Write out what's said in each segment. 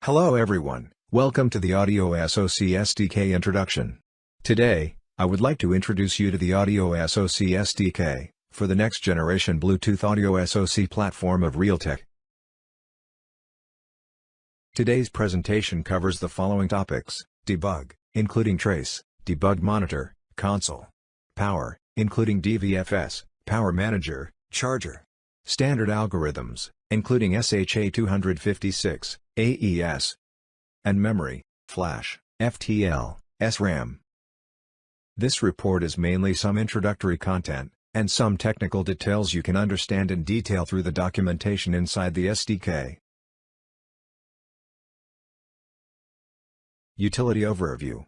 Hello everyone, welcome to the Audio SoC SDK introduction. Today, I would like to introduce you to the Audio SoC SDK, for the next generation Bluetooth audio SoC platform of Realtek. Today's presentation covers the following topics: debug, including trace, debug monitor, console, power, including DVFS, power manager, charger, standard algorithms, including SHA-256, AES, and memory, flash, FTL, SRAM. This report is mainly some introductory content, and some technical details you can understand in detail through the documentation inside the SDK. Utility Overview.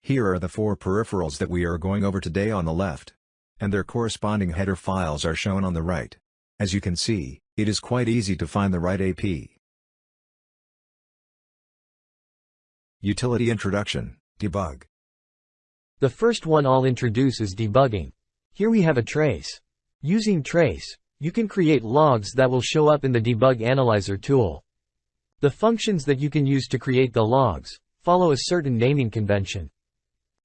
Here are the four peripherals that we are going over today on the left, and their corresponding header files are shown on the right. As you can see, it is quite easy to find the right AP. Utility Introduction, Debug. The first one I'll introduce is debugging. Here we have a trace. Using trace, you can create logs that will show up in the Debug Analyzer tool. The functions that you can use to create the logs follow a certain naming convention.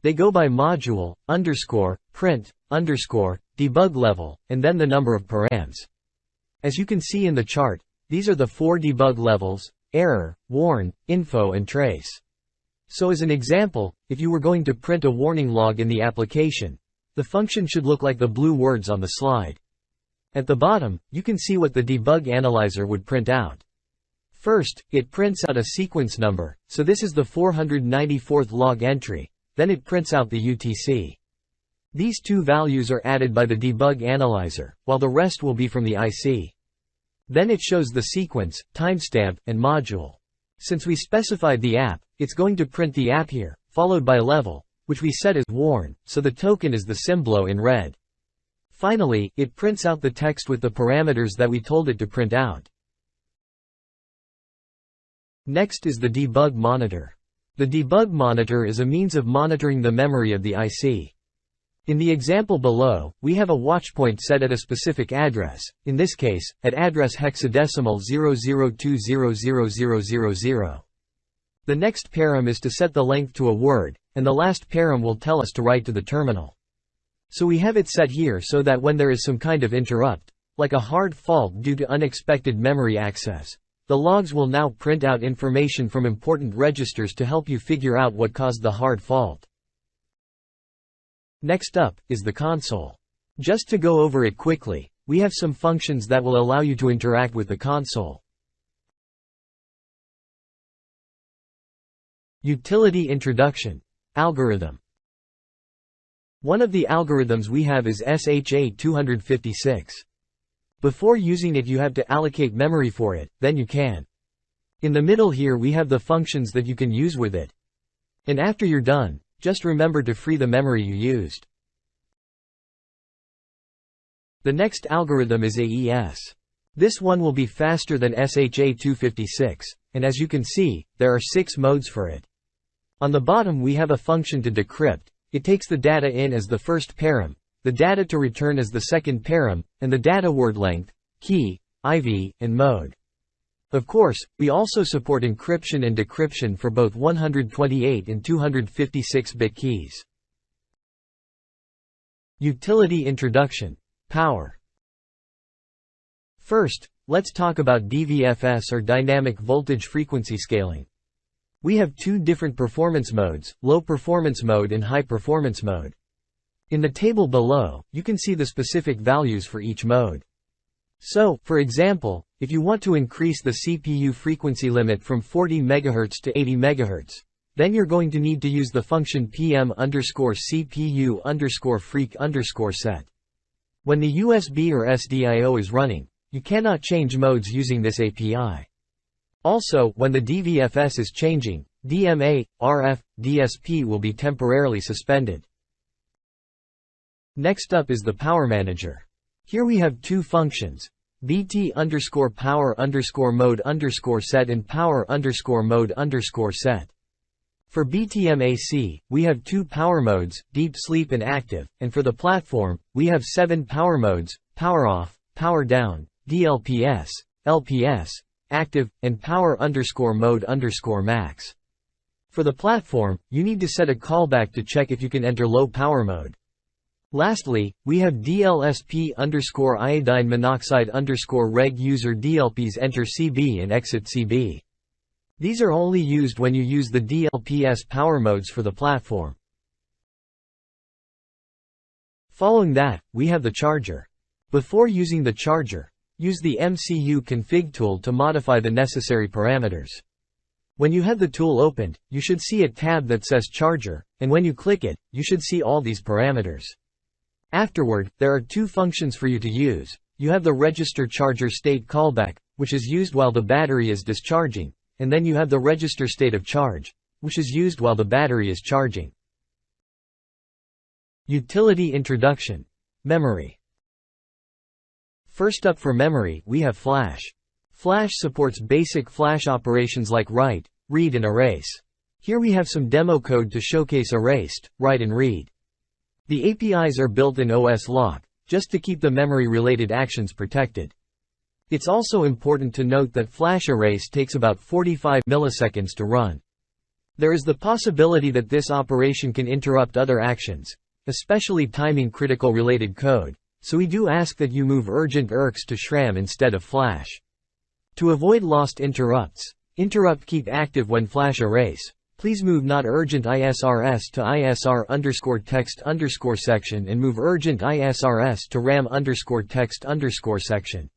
They go by module, print, debug level, and then the number of params. As you can see in the chart, these are the four debug levels: error, warn, info and trace. So as an example, if you were going to print a warning log in the application, the function should look like the blue words on the slide. At the bottom, you can see what the debug analyzer would print out. First, it prints out a sequence number, so this is the 494th log entry, then it prints out the UTC. These two values are added by the debug analyzer, while the rest will be from the IC. Then it shows the sequence, timestamp, and module. Since we specified the app, it's going to print the app here, followed by level, which we set as warn, so the token is the symbol in red. Finally, it prints out the text with the parameters that we told it to print out. Next is the debug monitor. The debug monitor is a means of monitoring the memory of the IC. In the example below, we have a watch point set at a specific address, in this case, at address hexadecimal 00200000. The next param is to set the length to a word, and the last param will tell us to write to the terminal. So we have it set here so that when there is some kind of interrupt, like a hard fault due to unexpected memory access, the logs will now print out information from important registers to help you figure out what caused the hard fault. Next up, is the console. Just to go over it quickly, we have some functions that will allow you to interact with the console. Utility Introduction. Algorithm. One of the algorithms we have is SHA-256. Before using it you have to allocate memory for it, then you can. In the middle here we have the functions that you can use with it. And after you're done, just remember to free the memory you used. The next algorithm is AES. This one will be faster than SHA-256, and as you can see, there are 6 modes for it. On the bottom we have a function to decrypt. It takes the data in as the first param, the data to return as the second param, and the data word length, key, IV, and mode. Of course, we also support encryption and decryption for both 128 and 256-bit keys. Utility Introduction. Power. First, let's talk about DVFS or Dynamic Voltage Frequency Scaling. We have two different performance modes, low performance mode and high performance mode. In the table below, you can see the specific values for each mode. So, for example, if you want to increase the CPU frequency limit from 40 MHz to 80 MHz, then you're going to need to use the function PM_CPU_freq_set. When the USB or SDIO is running, you cannot change modes using this API. Also, when the DVFS is changing, DMA, RF, DSP will be temporarily suspended. Next up is the Power Manager. Here we have two functions, BT_power_mode_set and power_mode_set. For BTMAC, we have two power modes, deep sleep and active, and for the platform, we have 7 power modes, power off, power down, DLPS, LPS, active, and power_mode_max. For the platform, you need to set a callback to check if you can enter low power mode. Lastly, we have DLSP_iodine monoxide_reg user DLPs enter CB and exit CB. These are only used when you use the DLPS power modes for the platform. Following that, we have the charger. Before using the charger, use the MCU config tool to modify the necessary parameters. When you have the tool opened, you should see a tab that says charger, and when you click it, you should see all these parameters. Afterward, there are two functions for you to use. You have the register charger state callback, which is used while the battery is discharging, and then you have the register state of charge, which is used while the battery is charging. Utility introduction. Memory. First up for memory, we have flash. Flash supports basic flash operations like write, read and erase. Here we have some demo code to showcase erased, write and read. The APIs are built in OS lock, just to keep the memory-related actions protected. It's also important to note that flash erase takes about 45 milliseconds to run. There is the possibility that this operation can interrupt other actions, especially timing critical related code, so we do ask that you move urgent IRCs to SRAM instead of flash. To avoid lost interrupts, interrupt keep active when flash erase. Please move not urgent ISRS to ISR_text_section and move urgent ISRS to RAM_text_section.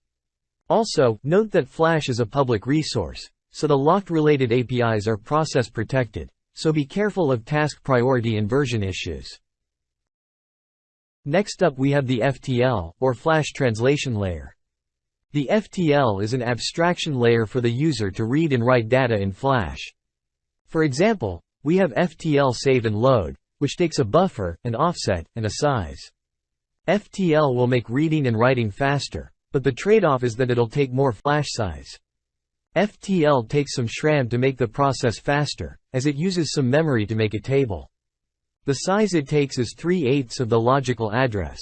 Also, note that flash is a public resource, so the locked related APIs are process protected, so be careful of task priority and version issues. Next up we have the FTL, or Flash Translation Layer. The FTL is an abstraction layer for the user to read and write data in Flash. For example, we have FTL save and load, which takes a buffer, an offset, and a size. FTL will make reading and writing faster, but the trade-off is that it'll take more flash size. FTL takes some SRAM to make the process faster, as it uses some memory to make a table. The size it takes is 3/8 of the logical address.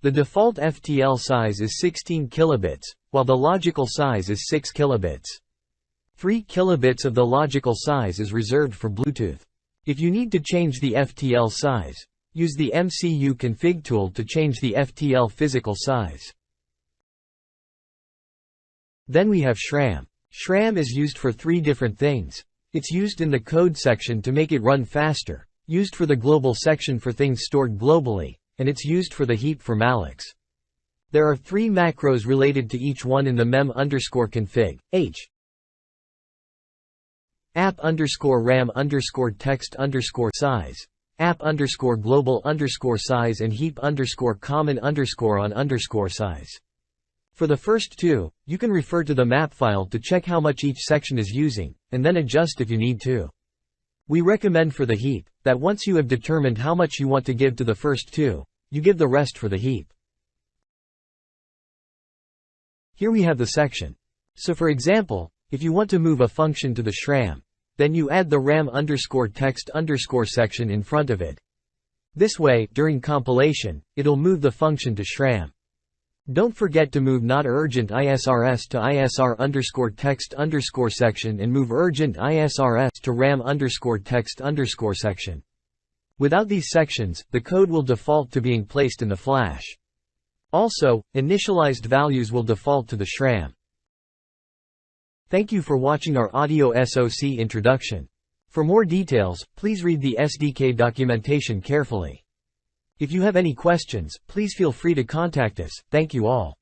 The default FTL size is 16 kilobits, while the logical size is 6 kilobits. 3 kilobits of the logical size is reserved for Bluetooth. If you need to change the FTL size, use the MCU config tool to change the FTL physical size. Then we have SRAM. SRAM is used for 3 different things. It's used in the code section to make it run faster, used for the global section for things stored globally, and it's used for the heap for mallocs. There are 3 macros related to each one in the mem_config, h app_ram_text_size, app_global_size and heap_common_on_size. For the first 2, you can refer to the map file to check how much each section is using, and then adjust if you need to. We recommend for the heap, that once you have determined how much you want to give to the first 2, you give the rest for the heap. Here we have the section. So for example, if you want to move a function to the SRAM, then you add the RAM_text_section in front of it. This way, during compilation, it'll move the function to SRAM. Don't forget to move not urgent ISRS to ISR_text_section and move urgent ISRS to RAM_text_section. Without these sections, the code will default to being placed in the flash. Also, initialized values will default to the SRAM. Thank you for watching our audio SoC introduction. For more details, please read the SDK documentation carefully. If you have any questions, please feel free to contact us. Thank you all.